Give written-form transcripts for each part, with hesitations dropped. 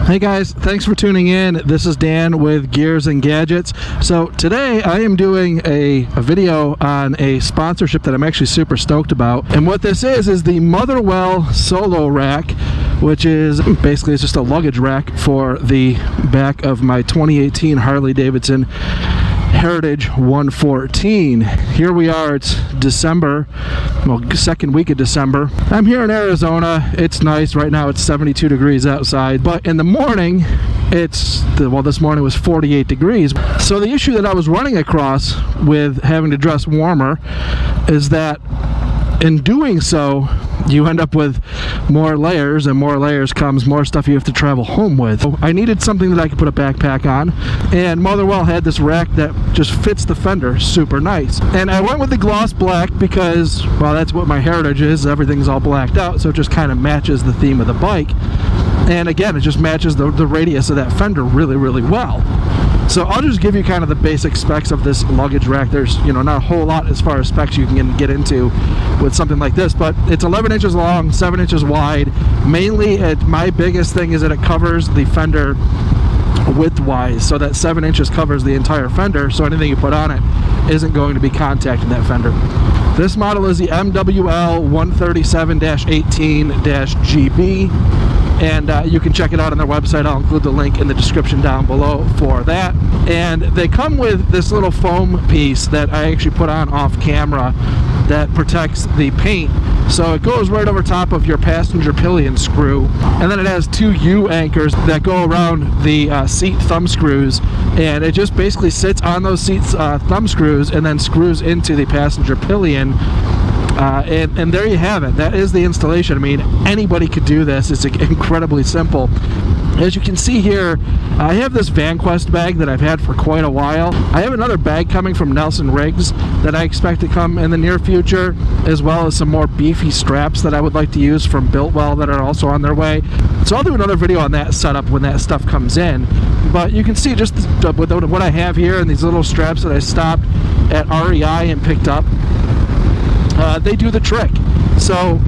Hey guys, thanks for tuning in. This is Dan with Gears and Gadgets. So today I am doing a video on a sponsorship that I'm actually super stoked about. And what this is the Motherwell Solo Rack, which is basically it's just a luggage rack for the back of my 2018 Harley-Davidson Heritage 114. Here we are, it's December, well, second week of December. I'm here in Arizona. It's nice right now. It's 72 degrees outside, but in the morning this morning was 48 degrees. So the issue that I was running across with having to dress warmer is that in doing so, you end up with more layers, and more layers comes more stuff you have to travel home with. So I needed something that I could put a backpack on, and Motherwell had this rack that just fits the fender super nice. And I went with the gloss black because, well, that's what my Heritage is. Everything's all blacked out, so it just kind of matches the theme of the bike. And again, it just matches the radius of that fender really, really well. So I'll just give you kind of the basic specs of this luggage rack. There's, not a whole lot as far as specs you can get into with something like this, but it's 11 inches long, 7 inches wide. Mainly, my biggest thing is that it covers the fender width-wise, so that 7 inches covers the entire fender, so anything you put on it isn't going to be contacting that fender. This model is the MWL 137-18-GB. And you can check it out on their website. I'll include the link in the description down below for that. And they come with this little foam piece that I actually put on off camera that protects the paint. So it goes right over top of your passenger pillion screw. And then it has two U anchors that go around the seat thumb screws. And it just basically sits on those seat thumb screws and then screws into the passenger pillion. And there you have it. That is the installation. I mean, anybody could do this. It's incredibly simple. As you can see here, I have this VanQuest bag that I've had for quite a while. I have another bag coming from Nelson Riggs that I expect to come in the near future, as well as some more beefy straps that I would like to use from Biltwell that are also on their way. So I'll do another video on that setup when that stuff comes in. But you can see just with what I have here and these little straps that I stopped at REI and picked up, they do the trick. So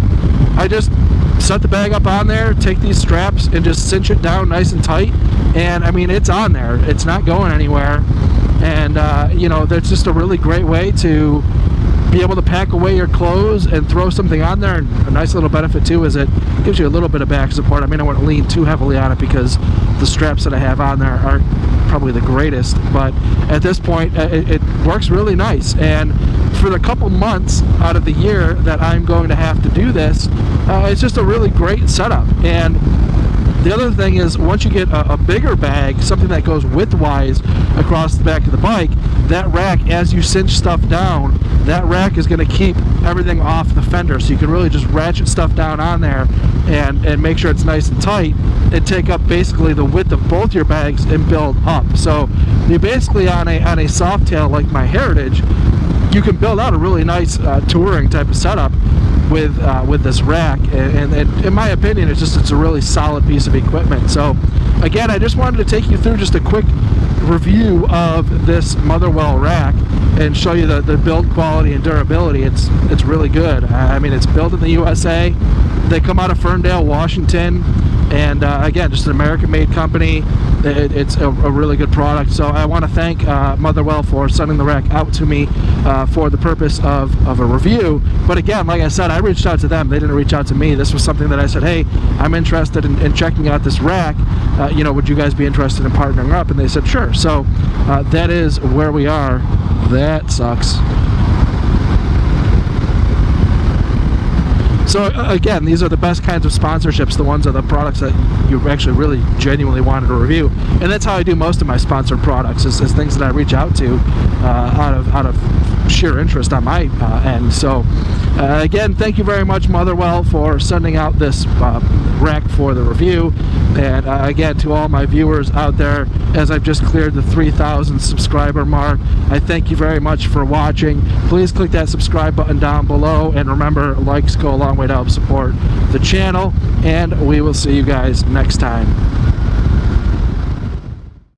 I just set the bag up on there, take these straps and just cinch it down nice and tight, and I mean, it's on there, it's not going anywhere. And that's just a really great way to be able to pack away your clothes and throw something on there. And a nice little benefit too is it gives you a little bit of back support. I mean, I wouldn't lean too heavily on it because the straps that I have on there aren't probably the greatest, but at this point it works really nice. And for the couple months out of the year that I'm going to have to do this, it's just a really great setup. And the other thing is, once you get a bigger bag, something that goes widthwise across the back of the bike, that rack, as you cinch stuff down, that rack is going to keep everything off the fender, so you can really just ratchet stuff down on there and make sure it's nice and tight and take up basically the width of both your bags and build up. So you basically, on a soft tail like my Heritage, you can build out a really nice touring type of setup with this rack, and in my opinion, it's a really solid piece of equipment. So again, I just wanted to take you through just a quick review of this Motherwell rack and show you the build quality and durability. It's really good. I mean, it's built in the USA. They come out of Ferndale, Washington, and again, just an American-made company. It's a really good product. So I want to thank Motherwell for sending the rack out to me for the purpose of a review. But again, like I said, I reached out to them. They didn't reach out to me. This was something that I said, hey, I'm interested in checking out this rack. Would you guys be interested in partnering up? And they said, sure. So that is where we are. That sucks. So again, these are the best kinds of sponsorships. The ones are the products that you actually really genuinely wanted to review, and that's how I do most of my sponsored products. Is things that I reach out to out of sheer interest on my end. So again, thank you very much, Motherwell, for sending out this rack for the review. And again, to all my viewers out there, as I've just cleared the 3,000 subscriber mark, I thank you very much for watching. Please click that subscribe button down below, and remember, likes go a long way to help support the channel, and we will see you guys next time.